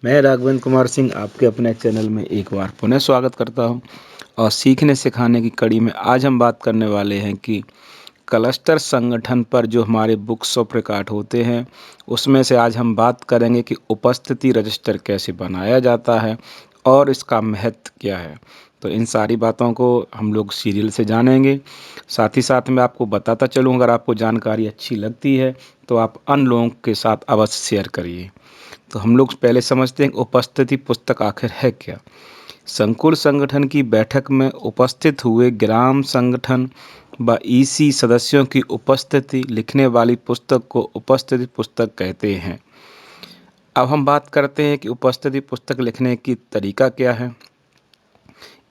मैं राघवेंद्र कुमार सिंह आपके अपने चैनल में एक बार पुनः स्वागत करता हूं और सीखने सिखाने की कड़ी में आज हम बात करने वाले हैं कि क्लस्टर संगठन पर जो हमारे बुक्स ऑफ रिकॉर्ड होते हैं उसमें से आज हम बात करेंगे कि उपस्थिति रजिस्टर कैसे बनाया जाता है और इसका महत्व क्या है। तो इन सारी बातों को हम लोग सीरियल से जानेंगे। साथ ही साथ मैं आपको बताता चलूँ, अगर आपको जानकारी अच्छी लगती है तो आप अन्य लोगों के साथ अवश्य शेयर करिए। तो हम लोग पहले समझते हैं कि उपस्थिति पुस्तक आखिर है क्या। संकुल संगठन की बैठक में उपस्थित हुए ग्राम संगठन व ईसी सदस्यों की उपस्थिति लिखने वाली पुस्तक को उपस्थिति पुस्तक कहते हैं। अब हम बात करते हैं कि उपस्थिति पुस्तक लिखने की तरीका क्या है।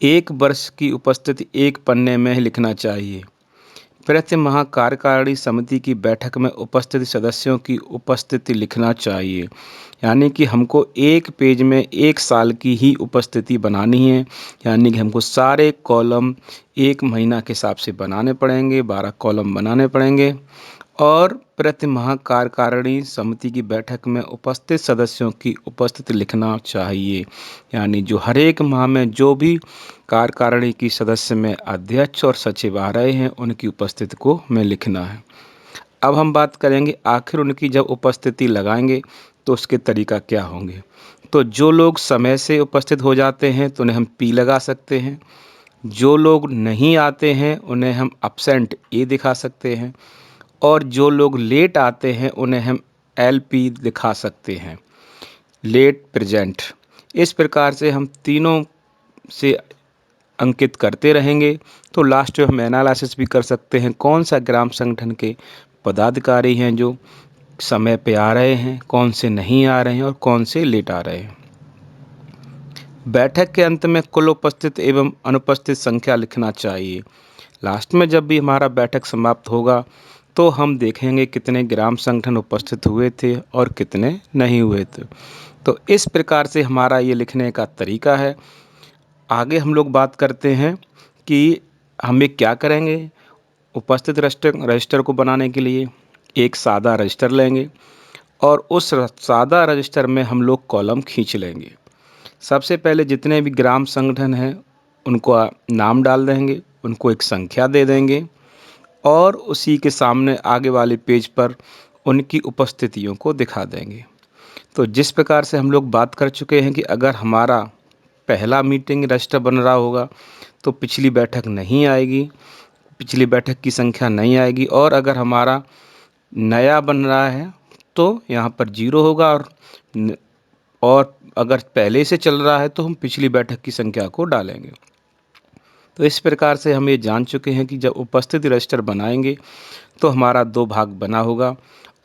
एक वर्ष की उपस्थिति एक पन्ने में ही लिखना चाहिए। प्रति माह कार्यकारिणी समिति की बैठक में उपस्थित सदस्यों की उपस्थिति लिखना चाहिए। यानी कि हमको एक पेज में एक साल की ही उपस्थिति बनानी है। यानी कि हमको सारे कॉलम एक महीना के हिसाब से बनाने पड़ेंगे, 12 कॉलम बनाने पड़ेंगे। और प्रति माह कार्यकारिणी समिति की बैठक में उपस्थित सदस्यों की उपस्थिति लिखना चाहिए। यानी जो हर एक माह में जो भी कार्यकारिणी की सदस्य में अध्यक्ष और सचिव आ रहे हैं उनकी उपस्थिति को हमें लिखना है। अब हम बात करेंगे आखिर उनकी जब उपस्थिति लगाएंगे तो उसके तरीका क्या होंगे। तो जो लोग समय से उपस्थित हो जाते हैं तो उन्हें हम पी लगा सकते हैं। जो लोग नहीं आते हैं उन्हें हम अब्सेंट ए दिखा सकते हैं। और जो लोग लेट आते हैं उन्हें हम एलपी दिखा सकते हैं, लेट प्रेजेंट। इस प्रकार से हम तीनों से अंकित करते रहेंगे तो लास्ट में हम एनालिसिस भी कर सकते हैं कौन सा ग्राम संगठन के पदाधिकारी हैं जो समय पे आ रहे हैं, कौन से नहीं आ रहे हैं और कौन से लेट आ रहे हैं। बैठक के अंत में कुल उपस्थित एवं अनुपस्थित संख्या लिखना चाहिए। लास्ट में जब भी हमारा बैठक समाप्त होगा तो हम देखेंगे कितने ग्राम संगठन उपस्थित हुए थे और कितने नहीं हुए थे। तो इस प्रकार से हमारा ये लिखने का तरीका है। आगे हम लोग बात करते हैं कि हमें क्या करेंगे। उपस्थित रजिस्टर को बनाने के लिए एक सादा रजिस्टर लेंगे और उस सादा रजिस्टर में हम लोग कॉलम खींच लेंगे। सबसे पहले जितने भी ग्राम संगठन हैं उनको नाम डाल देंगे, उनको एक संख्या दे देंगे और उसी के सामने आगे वाले पेज पर उनकी उपस्थितियों को दिखा देंगे। तो जिस प्रकार से हम लोग बात कर चुके हैं कि अगर हमारा पहला मीटिंग रजिस्टर बन रहा होगा तो पिछली बैठक नहीं आएगी, पिछली बैठक की संख्या नहीं आएगी। और अगर हमारा नया बन रहा है तो यहाँ पर 0 होगा और अगर पहले से चल रहा है तो हम पिछली बैठक की संख्या को डालेंगे। तो इस प्रकार से हम ये जान चुके हैं कि जब उपस्थिति रजिस्टर बनाएंगे तो हमारा 2 भाग बना होगा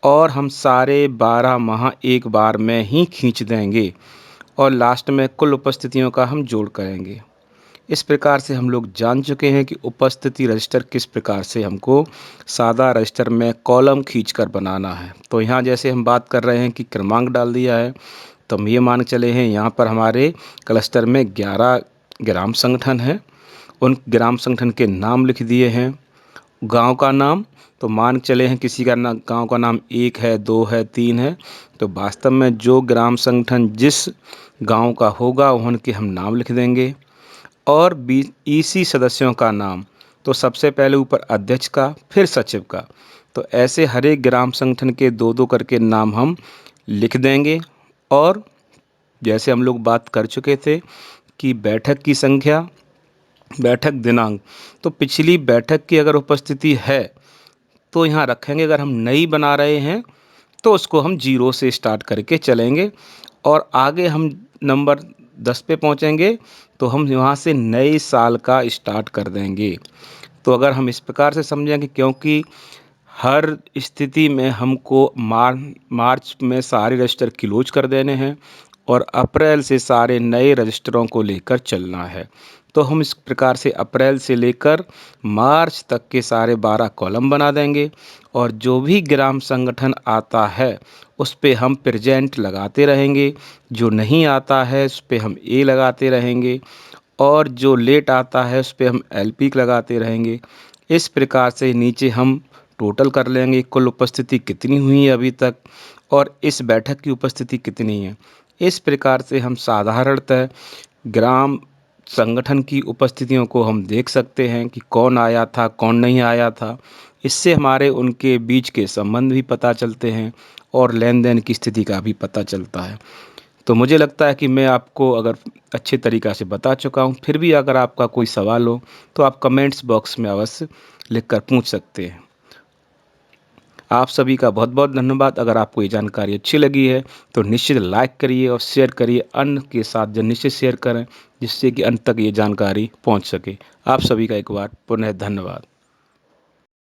और हम सारे 12 माह एक बार में ही खींच देंगे और लास्ट में कुल उपस्थितियों का हम जोड़ करेंगे। इस प्रकार से हम लोग जान चुके हैं कि उपस्थिति रजिस्टर किस प्रकार से हमको सादा रजिस्टर में कॉलम खींचकर बनाना है। तो यहाँ जैसे हम बात कर रहे हैं कि क्रमांक डाल दिया है तो हम ये मान चले हैं यहाँ पर हमारे क्लस्टर में 11 ग्राम संगठन हैं। उन ग्राम संगठन के नाम लिख दिए हैं। गांव का नाम तो मान चले हैं किसी का गांव का नाम 1 है, 2 है, 3 है। तो वास्तव में जो ग्राम संगठन जिस गांव का होगा उनके हम नाम लिख देंगे। और ईसी सदस्यों का नाम तो सबसे पहले ऊपर अध्यक्ष का फिर सचिव का। तो ऐसे हर एक ग्राम संगठन के 2-2 करके नाम हम लिख देंगे। और जैसे हम लोग बात कर चुके थे कि बैठक की संख्या, बैठक दिनांक, तो पिछली बैठक की अगर उपस्थिति है तो यहाँ रखेंगे। अगर हम नई बना रहे हैं तो उसको हम 0 से स्टार्ट करके चलेंगे और आगे हम नंबर 10 पे पहुँचेंगे तो हम यहाँ से नए साल का स्टार्ट कर देंगे। तो अगर हम इस प्रकार से समझें कि क्योंकि हर स्थिति में हमको मार्च में सारे रजिस्टर क्लोज कर देने हैं और अप्रैल से सारे नए रजिस्टरों को लेकर चलना है। तो हम इस प्रकार से अप्रैल से लेकर मार्च तक के सारे 12 कॉलम बना देंगे और जो भी ग्राम संगठन आता है उस पे हम प्रेजेंट लगाते रहेंगे। जो नहीं आता है उस पे हम ए लगाते रहेंगे और जो लेट आता है उस पे हम एलपी लगाते रहेंगे। इस प्रकार से नीचे हम टोटल कर लेंगे कुल उपस्थिति कितनी हुई है अभी तक और इस बैठक की उपस्थिति कितनी है। इस प्रकार से हम साधारणतः ग्राम संगठन की उपस्थितियों को हम देख सकते हैं कि कौन आया था, कौन नहीं आया था। इससे हमारे उनके बीच के संबंध भी पता चलते हैं और लेन-देन की स्थिति का भी पता चलता है। तो मुझे लगता है कि मैं आपको अगर अच्छे तरीक़ा से बता चुका हूँ, फिर भी अगर आपका कोई सवाल हो तो आप कमेंट्स बॉक्स में अवश्य लिखकर पूछ सकते हैं। आप सभी का बहुत-बहुत धन्यवाद। अगर आपको ये जानकारी अच्छी लगी है तो निश्चित लाइक करिए और शेयर करिए, अन्य के साथ निश्चित शेयर करें, जिससे कि अन्य तक ये जानकारी पहुँच सके। आप सभी का एक बार पुनः धन्यवाद।